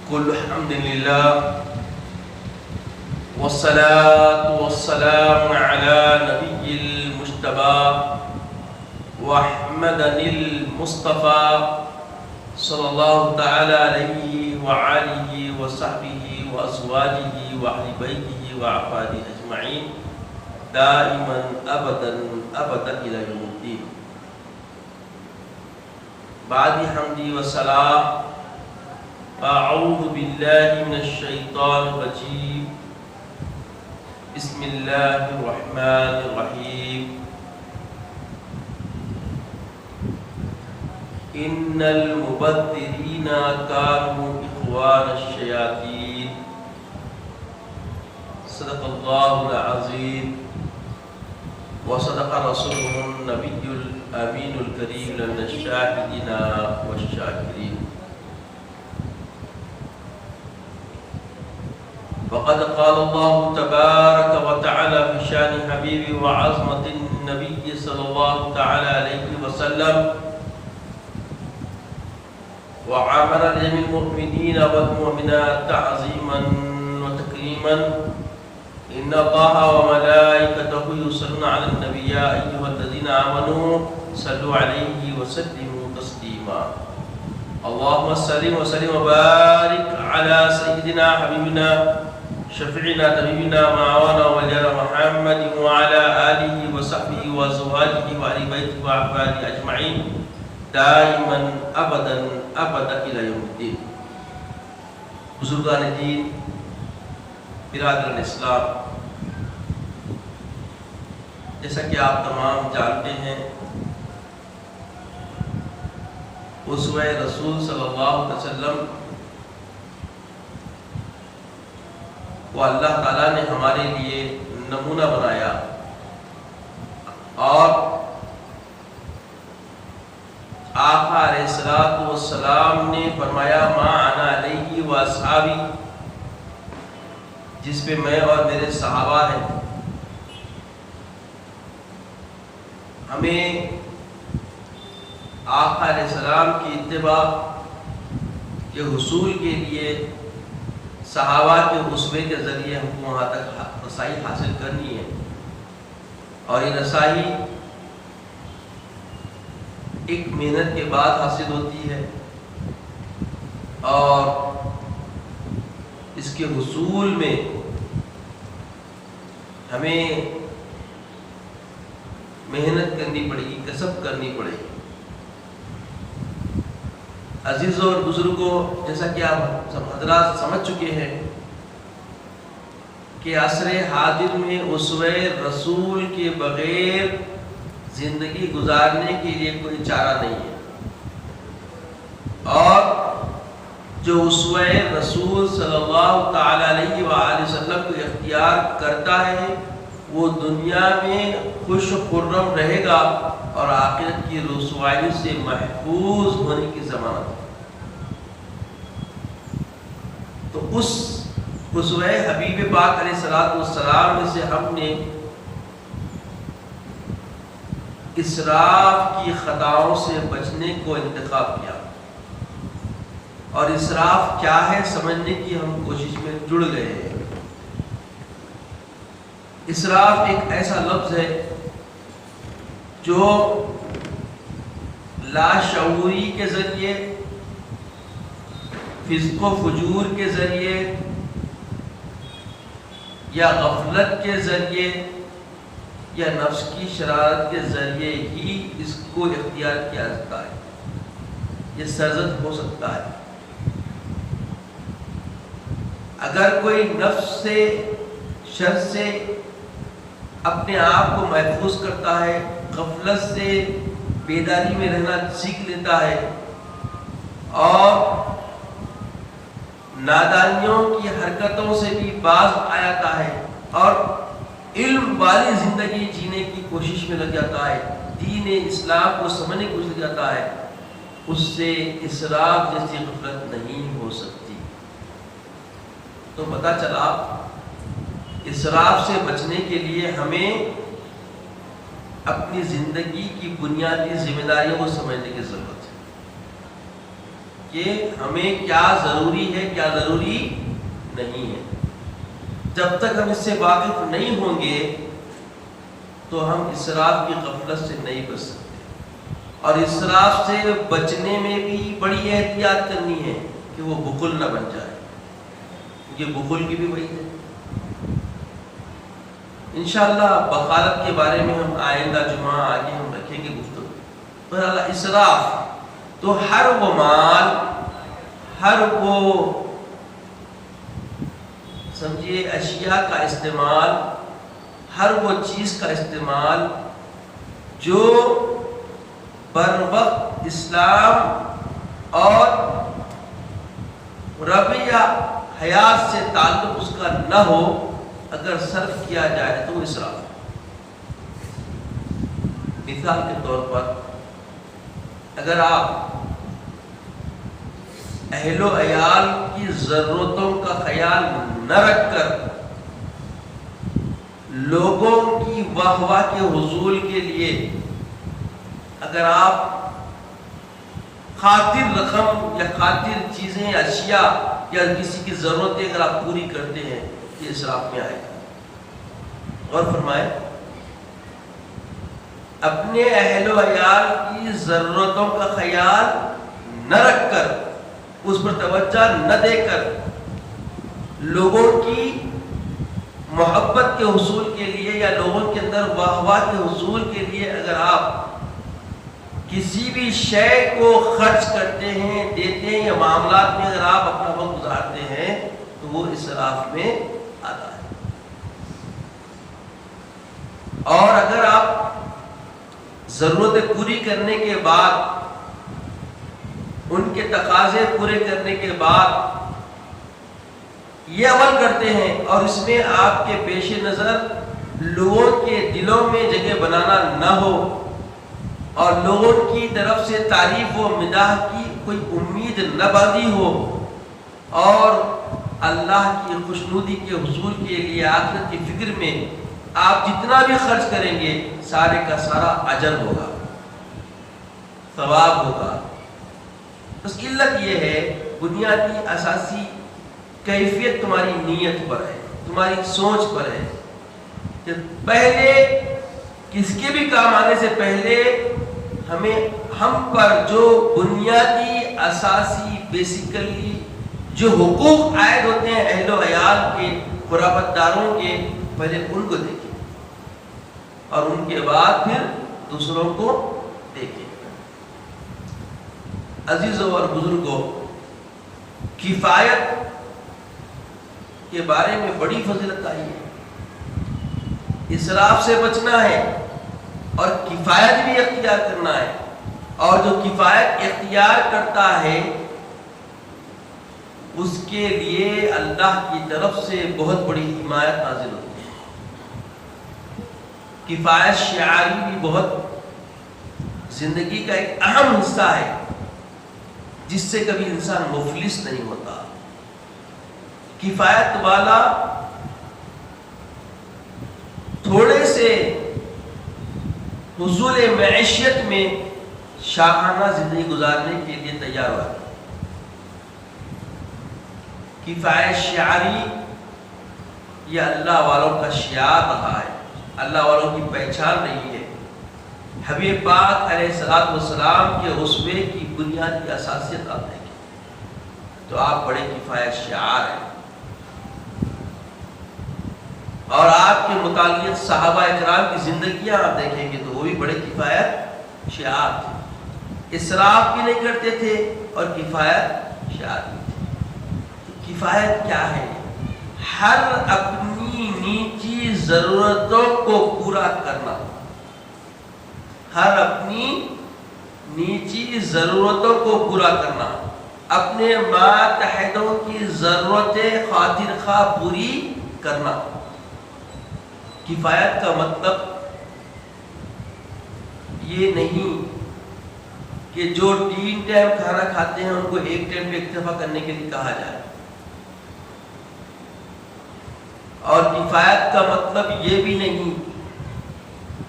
كل الحمد لله والصلاة والسلام على نبي المجتبى وأحمد المصطفى صلى الله تعالى عليه وآله وصحبه وأزواجه وأهل بيته وأحفاده أجمعين دائما أبدا إلى يوم الدين. بعد حمدي والسلام أعوذ بالله من الشيطان الرجيم. بسم الله الرحمن الرحيم. إن المبذرين كانوا إخوان الشياطين. صدق الله العظيم وصدق رسوله النبي الأمين الكريم من الشاهدين والشاكرين. وقد قال الله تبارك وتعالى في شان حبيبي وعظمة النبي صلى الله تعالى عليه وسلم وعامر جميع المؤمنين والمؤمنات تعظيما وتكريما. إن الله وملائكته يصلون على النبي يا أيها الذين آمنوا صلوا عليه وسلموا تسليما. اللهم صل وسلم وبارك على سيدنا حبيبنا شفيعنا طبيبنا معاونا ولينا محمد وعلى آله وصحبه وأزواجه وآل بيته وأحفاده أجمعين دائما أبدا إلى يوم الدين. بزرگان دین، برادران اسلام، جیسا کہ آپ تمام جانتے ہیں اسوہ رسول صلی اللہ علیہ وسلم کو اللہ تعالیٰ نے ہمارے لیے نمونہ بنایا اور آقا علیہ الصلوۃ والسلام نے فرمایا ما انا علیہ و اصحابی، جس پہ میں اور میرے صحابہ ہیں. ہمیں آقا علیہ السلام کی اتباع کے حصول کے لیے صحابہ کے اسوے کے ذریعے ہم کو وہاں تک رسائی حاصل کرنی ہے، اور یہ رسائی ایک محنت کے بعد حاصل ہوتی ہے، اور اس کے حصول میں ہمیں محنت کرنی پڑے گی، کسب کرنی پڑے گی. عزیزوں اور بزرگوں، جیسا کہ آپ سب حضرات سمجھ چکے ہیں کہ عصر حاضر میں اسوہ رسول کے بغیر زندگی گزارنے کے لیے کوئی چارہ نہیں ہے، اور جو اسوہ رسول صلی اللہ تعالی علیہ وآلہ وسلم کو اختیار کرتا ہے وہ دنیا میں خوش و خرم رہے گا اور آخرت کی رسوائی سے محفوظ ہونے کی ضمانت. تو اس اسوہ حبیب پاک علیہ الصلوۃ والسلام میں سے ہم نے اسراف کی خطاؤں سے بچنے کو انتخاب کیا، اور اسراف کیا ہے سمجھنے کی ہم کوشش میں جڑ گئے ہیں. اسراف ایک ایسا لفظ ہے جو لاشعوری کے ذریعے، فسق و فجور کے ذریعے یا غفلت کے ذریعے یا نفس کی شرارت کے ذریعے ہی اس کو اختیار کیا جاتا ہے. یہ سرزد ہو سکتا ہے. اگر کوئی نفس سے، شر سے اپنے آپ کو محفوظ کرتا ہے، غفلت سے بیداری میں رہنا سیکھ لیتا ہے، اور نادانیوں کی حرکتوں سے بھی باز آ جاتا ہے، اور علم والی زندگی جینے کی کوشش میں لگ جاتا ہے، دین اسلام کو سمجھنے کی کوشش لگ جاتا ہے، اس سے اسراف جیسی غفلت نہیں ہو سکتی. تو پتہ چلا اسراف سے بچنے کے لیے ہمیں اپنی زندگی کی بنیادی ذمہ داریوں کو سمجھنے کی ضرورت ہے کہ ہمیں کیا ضروری ہے کیا ضروری نہیں ہے. جب تک ہم اس سے واقف نہیں ہوں گے تو ہم اسراف کی غفلت سے نہیں بچ سکتے. اور اسراف سے بچنے میں بھی بڑی احتیاط کرنی ہے کہ وہ بخل نہ بن جائے. یہ بخل کی بھی وہی ہے. انشاءاللہ بخالت کے بارے میں ہم آئندہ جمعہ آگے ہم رکھیں گے گفتگو. بہرحال اسراف تو ہر وہ مال، ہر وہ سمجھیے اشیاء کا استعمال، ہر وہ چیز کا استعمال جو بر وقت اسلام اور رویہ حیات سے تعلق اس کا نہ ہو، اگر صرف کیا جائے تو اسراف. مثال کے طور پر اگر آپ اہل و عیال کی ضرورتوں کا خیال نہ رکھ کر لوگوں کی واہ واہ کے حصول کے لیے اگر آپ خاطر رقم یا خاطر چیزیں اشیاء یا کسی کی ضرورتیں اگر آپ پوری کرتے ہیں، یہ اسراف میں آئے گا. اور فرمائے اپنے اہل و عیال کی ضرورتوں کا خیال نہ رکھ کر، اس پر توجہ نہ دے کر لوگوں کی محبت کے حصول کے لیے یا لوگوں کے اندر واہ واہ کے حصول کے لیے اگر آپ کسی بھی شے کو خرچ کرتے ہیں، دیتے ہیں، یا معاملات میں اگر آپ اپنا وقت گزارتے ہیں تو وہ اسراف میں آتا ہے. اور اگر آپ ضرورتیں پوری کرنے کے بعد، ان کے تقاضے پورے کرنے کے بعد یہ عمل کرتے ہیں اور اس میں آپ کے پیش نظر لوگوں کے دلوں میں جگہ بنانا نہ ہو اور لوگوں کی طرف سے تعریف و مداح کی کوئی امید نہ باندھی ہو، اور اللہ کی خوشنودی کے حصول کے لیے آخرت کی فکر میں آپ جتنا بھی خرچ کریں گے سارے کا سارا اجر ہوگا، ثواب ہوگا. اس کی علت یہ ہے، بنیادی اساسی کیفیت تمہاری نیت پر ہے، تمہاری سوچ پر ہے کہ پہلے کس کے بھی کام آنے سے پہلے ہم پر جو بنیادی اساسی بیسیکلی جو حقوق عائد ہوتے ہیں اہل و عیال کے، قرابت داروں کے، پہلے ان کو دیکھیں اور ان کے بعد پھر دوسروں کو دیکھیں. عزیزوں اور بزرگوں، کفایت کے بارے میں بڑی فضیلت آئی ہے. اسراف سے بچنا ہے اور کفایت بھی اختیار کرنا ہے، اور جو کفایت اختیار کرتا ہے اس کے لیے اللہ کی طرف سے بہت بڑی حمایت نازل ہوتی ہے. کفایت شعاری بھی بہت زندگی کا ایک اہم حصہ ہے جس سے کبھی انسان مفلس نہیں ہوتا. کفایت والا تھوڑے سے حصول معیشت میں شاہانہ زندگی گزارنے کے لیے تیار ہوا. کفایت شعاری یہ اللہ والوں کا شعار رہا ہے، اللہ والوں کی پہچان رہی ہے. حبیب پاک علیہ الصلوۃ والسلام کے اسوے کی بنیادی اساسیت آپ دیکھیں تو آپ بڑے کفایت شعار ہیں. اور آپ کے متعلق صحابہ اکرام کی زندگیاں آپ دیکھیں گے تو وہ بھی بڑے کفایت شعار تھے. اسراف بھی نہیں کرتے تھے اور کفایت شعار بھی تھے. تو کفایت کیا ہے؟ ہر اپنی نیچی ضرورتوں کو پورا کرنا، ہر اپنی نیچی ضرورتوں کو پورا کرنا، اپنے ماتحتوں کی ضرورتیں خاطر خواہ پوری کرنا. کفایت کا مطلب یہ نہیں کہ جو 3 ٹائم کھانا کھاتے ہیں ان کو 1 ٹائم پہ اکتفا کرنے کے لیے کہا جائے. اور کفایت کا مطلب یہ بھی نہیں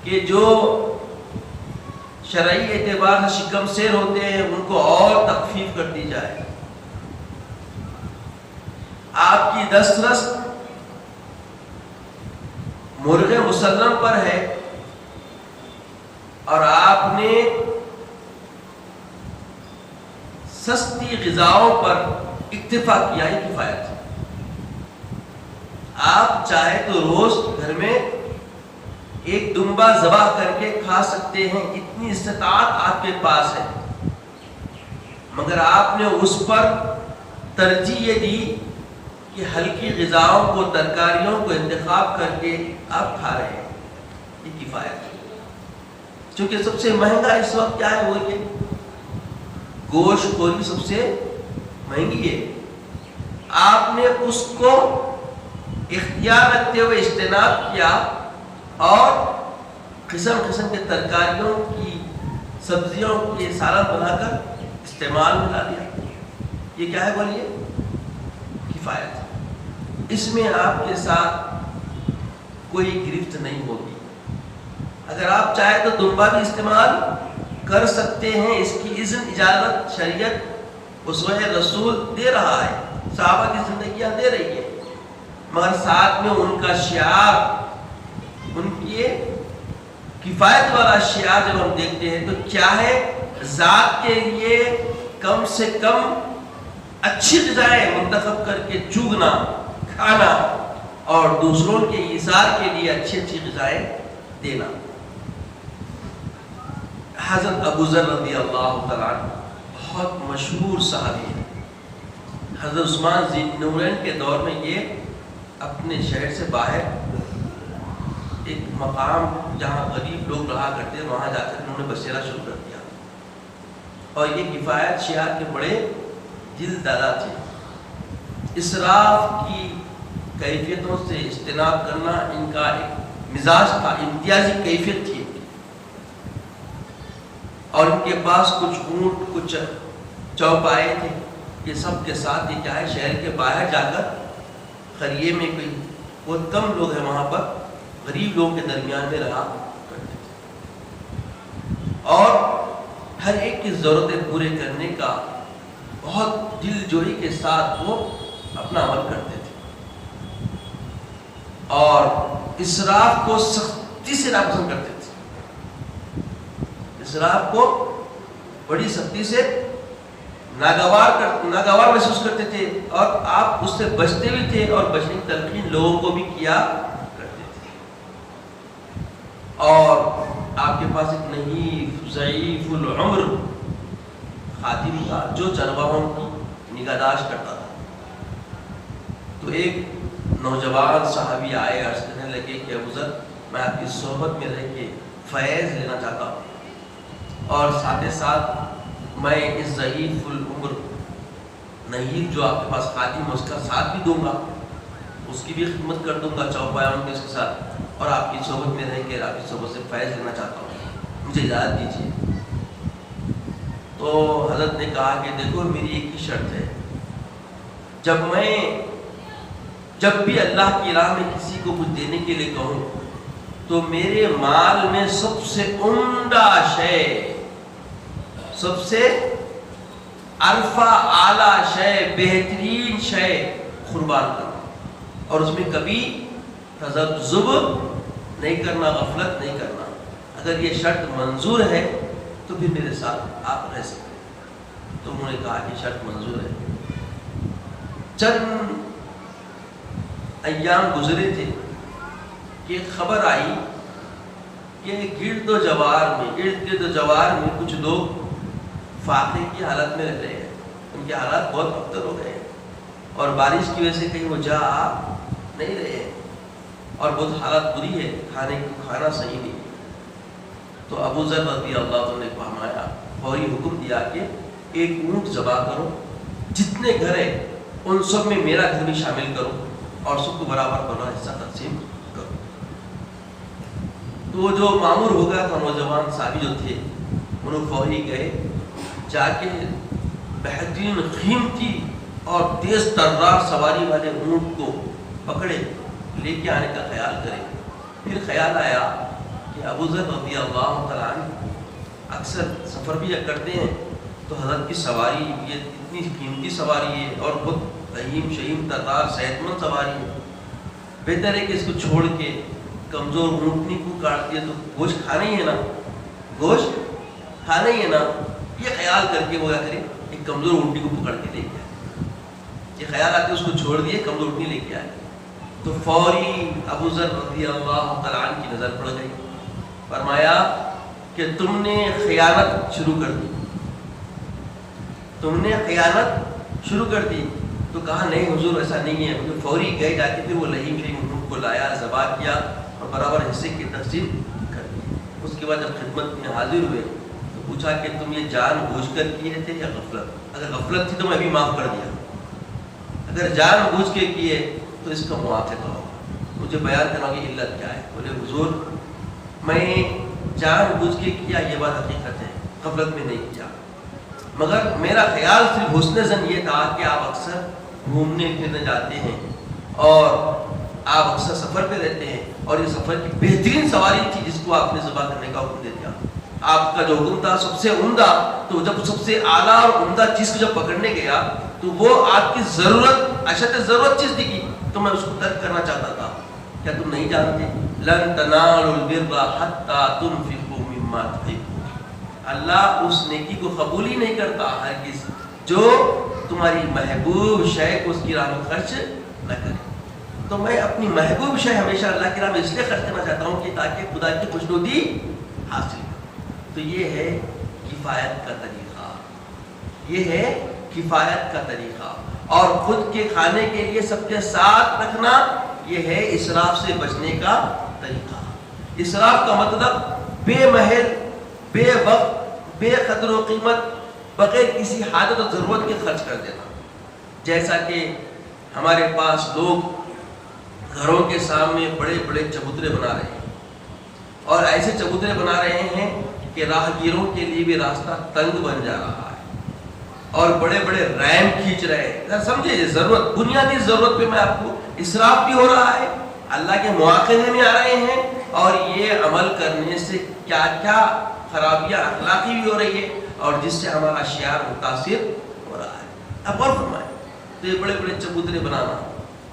کہ جو شرعی اعتبار سے شکم سیر ہوتے ہیں ان کو اور تخفیف کر دی جائے. آپ کی دسترس مرغ مسلم پر ہے اور آپ نے سستی غذاؤں پر اکتفا کیا ہی کفایت ہے. آپ چاہے تو روز گھر میں ایک دمبا ذبح کر کے کھا سکتے ہیں، اتنی استطاعت آپ کے پاس ہے، مگر آپ نے اس پر ترجیح یہ دی کہ ہلکی غذاؤں کو، ترکاریوں کو انتخاب کر کے آپ کھا رہے ہیں. یہ کفایت ہے. چونکہ سب سے مہنگا اس وقت کیا ہے، وہ یہ گوشت خوری سب سے مہنگی ہے. آپ نے اس کو اختیار رکھتے ہوئے اجتناب کیا اور قسم قسم کے ترکاریوں کی، سبزیوں کے سالن بنا کر استعمال میں لا دیا. یہ کیا ہے بولیے؟ کفایت ہے. اس میں آپ کے ساتھ کوئی گرفت نہیں ہوگی. اگر آپ چاہیں تو دمبا بھی استعمال کر سکتے ہیں، اس کی اذن اجازت شریعت اسوہ رسول دے رہا ہے، صحابہ کی زندگیاں دے رہی ہے، مگر ساتھ میں ان کا شعار، ان کی کفایت والا شعار جب ہم دیکھتے ہیں تو کیا ہے؟ ذات کے لیے کم سے کم اچھی غذائیں منتخب کر کے چوگنا، کھانا، اور دوسروں کے ایثار کے لیے اچھی اچھی غذائیں دینا. حضرت ابو ذر رضی اللہ تعالیٰ عنہ بہت مشہور صحابی ہیں. حضرت عثمان ذی النورین کے دور میں یہ اپنے شہر سے باہر ایک مقام جہاں غریب لوگ رہا کرتے ہیں وہاں جا کر انہوں نے بسیرا شروع کر دیا، اور یہ کفایت شیعہ کے بڑے دل دادا تھے. اسراف کی کیفیتوں سے اجتناب کرنا ان کا ایک مزاج تھا، امتیازی کیفیت تھی. اور ان کے پاس کچھ اونٹ، کچھ چوپائے تھے. یہ سب کے ساتھ یہ کیا ہے، شہر کے باہر جا کر قریے میں کوئی بہت کم لوگ ہیں وہاں پر غریب لوگوں کے درمیان میں رہا کرتے تھے، اور ہر ایک کی ضرورتیں پورے کرنے کا بہت دل جوئی کے ساتھ وہ اپنا عمل کرتے تھے، اور اسراف کو سختی سے ناپسند کرتے تھے. اسراف کو بڑی سختی سے ناگوار محسوس کرتے تھے، اور آپ اس سے بچتے بھی تھے اور بچنے کی تلقین لوگوں کو بھی کیا کرتے تھے. اور آپ کے پاس ایک نحیف ضعیف العمر خادم تھا جو چرواہوں کی نگہداشت کرتا تھا. تو ایک نوجوان صحابی آئے، عرض کرنے لگے کہ ابو ذر، میں آپ کی صحبت میں رہ کے فیض لینا چاہتا ہوں، اور ساتھ ساتھ میں اس ضعیف العمر نحیف جو آپ کے پاس خادم ہے اس کا ساتھ بھی دوں گا، اس کی بھی خدمت کر دوں گا چوپایوں کے اس کے ساتھ، اور آپ کی صحبت میں رہ کے آپ کی صحبت سے فیض لینا چاہتا ہوں، مجھے اجازت دیجیے. تو حضرت نے کہا کہ دیکھو میری ایک ہی شرط ہے، جب بھی اللہ کی راہ میں کسی کو کچھ دینے کے لیے کہوں تو میرے مال میں سب سے عمدہ شے، سب سے الفا اعلیٰ شے، بہترین شے قربان کرنا، اور اس میں کبھی تذبذب نہیں کرنا، غفلت نہیں کرنا. اگر یہ شرط منظور ہے تو پھر میرے ساتھ آپ رہ سکتے ہیں. تو انہوں نے کہا کہ شرط منظور ہے. چند ایام گزرے تھے کہ خبر آئی کہ گرد و جوار میں کچھ لوگ فاقے کی حالت میں رہ رہے ہیں، ان کے حالات بہت ابتر ہو گئے ہیں، اور بارش کی وجہ سے کہیں وہ جا آ نہیں رہے ہیں، اور بہت حالت بری ہے، کھانا صحیح نہیں. تو ابو ذر رضی اللہ عنہ نے فرمایا، فوری حکم دیا کہ ایک اونٹ ذبح کرو، جتنے گھر ہیں ان سب میں میرا گھر بھی شامل کرو، اور سب کو برابر برابر حصہ تقسیم کرو. تو وہ جو مامور ہو گیا تھا، نوجوان صحابی جو تھے، انہوں فوری گئے، جا کے بہترین قیمتی اور تیز ترار سواری والے اونٹ کو پکڑے، لے کے آنے کا خیال کرے. پھر خیال آیا کہ ابو ذر رضی اللہ تعالیٰ عنہ اکثر سفر بھی کرتے ہیں تو حضرت کی سواری یہ اتنی قیمتی سواری ہے اور بہت رحیم شہیم تتار صحت مند سواری ہے، بہتر ہے کہ اس کو چھوڑ کے کمزور اونٹنی کو کاٹ دیا تو گوشت کھانا ہی ہے نا، گوشت کھانا ہی ہے نا، یہ خیال کر کے وہ کیا کرے ایک کمزور اونٹنی کو پکڑ کے لے کے آئے، یہ خیال آتے اس کو چھوڑ دیے کمزور اونٹنی لے کے آئے تو فوری ابو ذر رضی اللہ تعالیٰ عنہ کی نظر پڑ گئی، فرمایا کہ تم نے خیانت شروع کر دی، تم نے خیانت شروع کر دی، تو کہا نہیں حضور ایسا نہیں ہے، تو فوری گئے جا کے پھر وہ لہیم شہیم اونٹ کو لایا، ذبح کیا اور برابر حصے کی تقسیم کر دی۔ اس کے بعد جب خدمت میں حاضر ہوئے تو پوچھا کہ تم یہ جان بوجھ کر کیے تھے یا غفلت؟ اگر غفلت تھی تو میں بھی معاف کر دیا، اگر جان بوجھ کے کیے تو اس کا موافقہ ہوگا، مجھے بیان کرنا کہ علت کیا ہے؟ بولے حضور میں جان بوجھ کے کیا، یہ بات حقیقت ہے، غفلت میں نہیں کیا، مگر میرا خیال صرف حسن ظن یہ تھا کہ آپ اکثر گھومنے پھرنے جاتے ہیں اور آپ اکثر سفر پہ رہتے ہیں اور یہ سفر کی بہترین سواری تھی جس کو آپ نے ذبح کرنے کا حکم دے دیا، آپ کا جو حکم تھا سب سے عمدہ، تو جب سب سے اعلیٰ اور عمدہ چیز کو جب پکڑنے گیا تو وہ آپ کی ضرورت اشد ضرورت چیز دکھی تو میں اس کو ترک کرنا چاہتا تھا۔ کیا تم نہیں جانتے لن تنالوا البر حتى تنفقوا مما تحبون، اللہ اس نیکی کو قبول ہی نہیں کرتا ہرگز جو تمہاری محبوب شے کو اس کی راہ میں خرچ نہ کرے۔ تو میں اپنی محبوب شے ہمیشہ اللہ کی راہ میں اس لیے خرچ کرنا چاہتا ہوں کہ تاکہ خدا کی خوشنودی حاصل کروں۔ تو یہ ہے کفایت کا طریقہ، یہ ہے کفایت کا طریقہ، اور خود کے کھانے کے لیے سب کے ساتھ رکھنا یہ ہے اسراف سے بچنے کا طریقہ۔ اسراف کا مطلب بے محل، بے وقت، بے قدر و قیمت، بغیر کسی حاجت اور ضرورت کے خرچ کر دینا۔ جیسا کہ ہمارے پاس لوگ گھروں کے سامنے بڑے بڑے چبوترے بنا رہے ہیں، اور ایسے چبوترے بنا رہے ہیں کہ راہگیروں کے لیے بھی راستہ تنگ بن جا رہا ہے، اور بڑے بڑے ریمپ کھینچ رہے ہیں۔ سمجھے یہ ضرورت، بنیادی ضرورت پہ میں آپ کو اسراف بھی ہو رہا ہے، اللہ کے مواخذے میں آ رہے ہیں، اور یہ عمل کرنے سے کیا کیا خرابیاں اخلاقی بھی ہو رہی ہے اور جس سے ہمارا شعار متاثر ہو رہا ہے۔ اب غور فرمائیں، تو یہ بڑے بڑے چبوترے بنانا،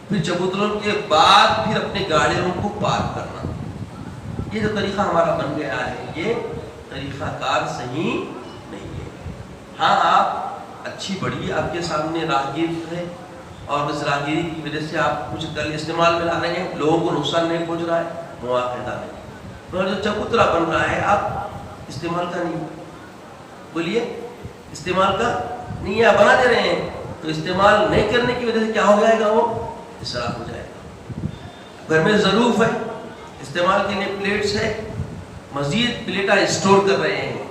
پھر چبوتروں کے بعد پھر اپنے گاڑیوں کو پارک کرنا، یہ جو طریقہ ہمارا بن گیا ہے یہ طریقہ کار صحیح نہیں ہے۔ ہاں آپ اچھی بڑی آپ کے سامنے راہگیر ہے اور اس راہگیری کی وجہ سے آپ کچھ دل استعمال میں لا رہے ہیں، لوگوں کو نقصان نہیں پہنچ رہا ہے، مواقع نہیں، اور جو چبوترا بن رہا ہے آپ استعمال کا نہیں، بولیے استعمال کا نہیں ہے، آپ بنا دے رہے ہیں، تو استعمال نہیں کرنے کی وجہ سے کیا ہو جائے گا؟ وہ اسراف ہو جائے گا۔ گھر میں ظروف ہے، استعمال کے لیے پلیٹس ہے، مزید پلیٹیں اسٹور کر رہے ہیں،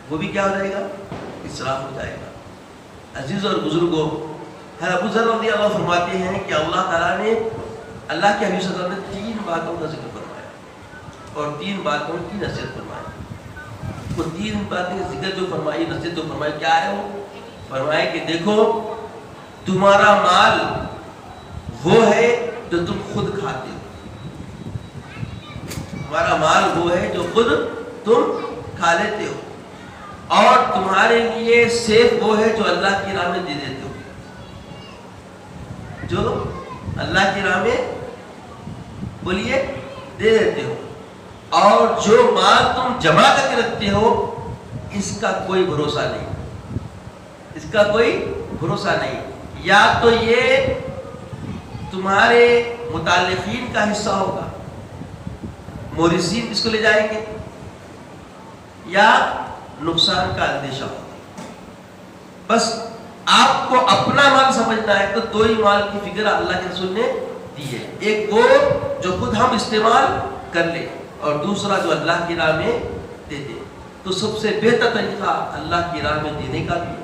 وہ بھی کیا ہو جائے گا؟ اسراف ہو جائے گا۔ عزیز اور بزرگوں، ابو ذر رضی اللہ عنہ فرماتے ہیں کہ اللہ تعالیٰ نے، اللہ کے حبیب صلی اللہ علیہ وسلم نے 3 باتوں کا ذکر فرمایا اور 3 باتوں کی نصیحت فرمائی۔ وہ 3 باتیں ذکر جو فرمائی، نصیحت جو فرمائی، کیا ہے وہ؟ فرمایا کہ دیکھو تمہارا مال وہ ہے جو تم خود کھاتے ہو، تمہارا مال وہ ہے جو خود تم کھا لیتے ہو، اور تمہارے لیے سیف وہ ہے جو اللہ کی راہ میں دے دیتے ہو، جو اللہ کی راہ میں بولیے دے دیتے ہو، اور جو مال تم جمع کر کے رکھتے ہو اس کا کوئی بھروسہ نہیں، اس کا کوئی بھروسہ نہیں، یا تو یہ تمہارے متعلقین کا حصہ ہوگا، مورثین اس کو لے جائیں گے، یا نقصان کا اندیشہ ہوگا۔ بس آپ کو اپنا مال سمجھنا ہے تو 2 ہی مال کی فکر اللہ کے رسول نے دی ہے، ایک وہ جو خود ہم استعمال کر لیں اور دوسرا جو اللہ کی راہ میں دے دے۔ تو سب سے بہتر طریقہ اللہ کی راہ میں دینے کا بھی،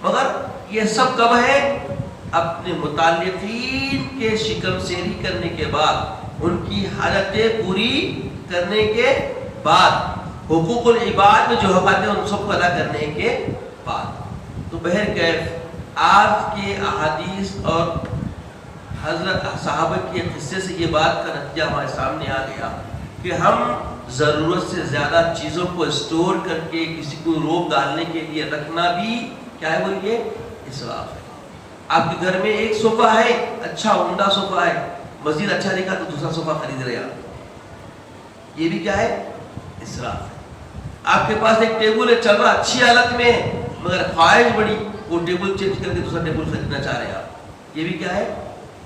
مگر یہ سب کب ہے؟ اپنے متعلقین کے شکم سیری کرنے کے بعد، ان کی حاجتیں پوری کرنے کے بعد، حقوق العباد میں جو حقات ہیں ان سب کو ادا کرنے کے بعد۔ تو بہرکیف آج کے احادیث اور حضرت صحابہ کے قصے سے یہ بات کا نتیجہ ہمارے سامنے آ گیا کہ ہم ضرورت سے زیادہ چیزوں کو اسٹور کر کے کسی کو روک ڈالنے کے لیے رکھنا بھی کیا ہے بولیے؟ اسراف ہے۔ آپ کے گھر میں ایک صوفہ ہے، اچھا عمدہ صوفہ ہے، مزید اچھا دیکھا تو دوسرا صوفہ خرید رہے آپ، یہ بھی کیا ہے؟ اسراف ہے۔ آپ کے پاس ایک ٹیبل ہے، چل رہا اچھی حالت میں مگر خواہش بڑی، وہ ٹیبل چینج کر کے دوسرا ٹیبل خریدنا چاہ رہے ہیں آپ، یہ بھی کیا ہے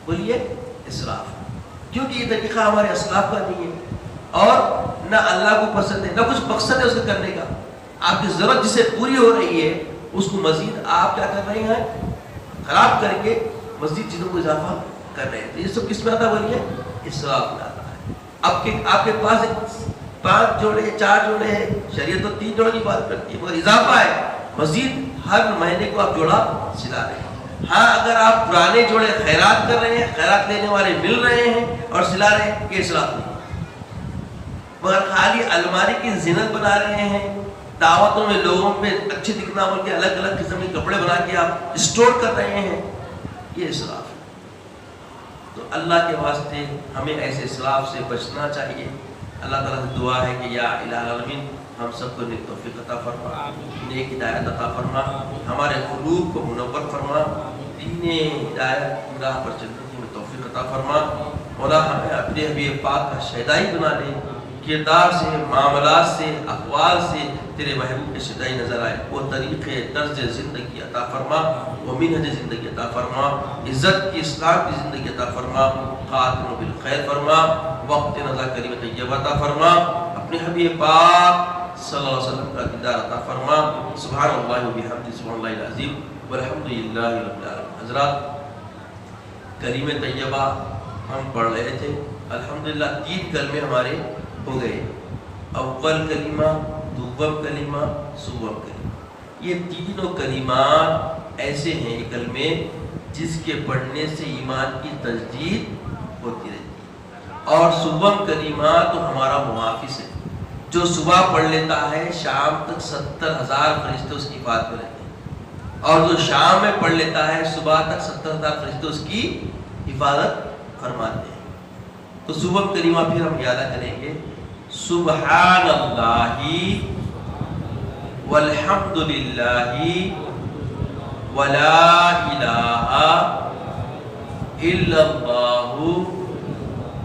بولیے؟ اسراف ہے۔ کیونکہ یہ طریقہ ہمارے اسلاف کا نہیں ہے اور نہ اللہ کو پسند ہے، نہ کچھ مقصد ہے اس کو کرنے کا۔ آپ کی ضرورت جسے پوری ہو رہی ہے اس کو مزید آپ کیا کر رہے ہیں؟ خراب کر کے مزید چیزوں کو اضافہ کر رہے ہیں۔ تو یہ سب کس میں آتا بولیے؟ اسراف میں آتا ہے۔ آپ کے پاس 5 جوڑے 4 جوڑے ہیں، شریعت تو 3 جوڑے کی بات کرتی ہے، مگر اضافہ ہے، مزید ہر مہینے کو آپ جوڑا سلا رہے ہیں۔ ہاں اگر آپ پرانے جوڑے خیرات کر رہے ہیں، خیرات لینے والے مل رہے ہیں اور سلا رہے ہیں، یہ اسراف نہیں، مگر خالی الماری کی زینت بنا رہے ہیں، دعوتوں میں لوگوں پہ اچھے دکھنا بول کے الگ الگ قسم کے کپڑے بنا کے آپ اسٹور کر رہے ہیں، یہ اسراف ہے۔ تو اللہ کے واسطے ہمیں ایسے اسراف سے بچنا چاہیے۔ اللہ تعالیٰ سے دعا ہے کہ یا الہ العالمین ہم سب کو نیک توفیق عطا فرما، نیک ہدایت عطا فرما، ہمارے قلوب کو منور فرما، دین ہدایت کی راہ پر چلنے کی ہمیں توفیق عطا فرما۔ مولا ہمیں اپنے حبیب پاک کا شہدائی بنا دے، کردار سے، معاملات سے، اقوال سے تیرے محبوب کے شہدائی نظر آئے، وہ طریقے طرز زندگی عطا فرما، وہ منہج زندگی عطا فرما، عزت کی اسلام کی زندگی عطا فرما، خاتم بالخیر فرما، وقت نظر کریم طیبہ عطا فرما، اپنے حبیب پاک صلی اللہ علیہ وسلم کا دیدار عطا فرما۔ سبحان اللہ و بحمدہ، سبحان اللہ العظیم، والحمدللہ رب العالمین۔ حضرات کریم طیبہ ہم پڑھ رہے تھے، الحمدللہ 3 کلمے ہمارے ہو گئے، اول کلمہ، دوم کلمہ، سوم کلمہ۔ یہ تینوں کلمات ایسے ہیں کلمے جس کے پڑھنے سے ایمان کی تجدید ہوتی رہتی ہے، اور سوم کلمہ تو ہمارا محافظ ہے، جو صبح پڑھ لیتا ہے شام تک 70,000 فرشتے اس کی حفاظت میں رہتے ہیں، اور جو شام میں پڑھ لیتا ہے صبح تک 70,000 فرشتے اس کی حفاظت فرماتے ہیں۔ تو سوم کلمہ پھر ہم یاد کریں گے، سبحان اللہ والحمد للہ ولا الہ الا اللہ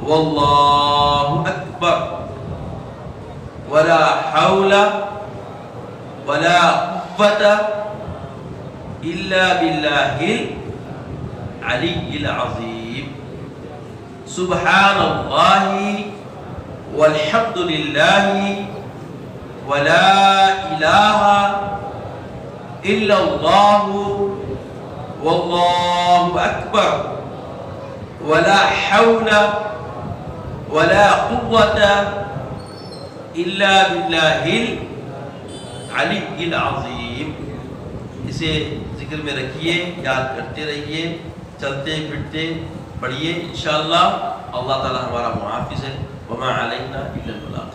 واللہ اکبر ولا حول ولا قوة الا باللہ العلی العظیم۔ سبحان اللہ والحمد للہ ولا الہ الا اللہ واللہ اکبر ولا حول ولا قوة الا باللہ العلی العظیم۔ اسے ذکر میں رکھیے، یاد کرتے رہیے، چلتے پھرتے پڑھیے، انشاءاللہ اللہ تعالی ہمارا محافظ ہے۔ وما علینا الا البلاغ۔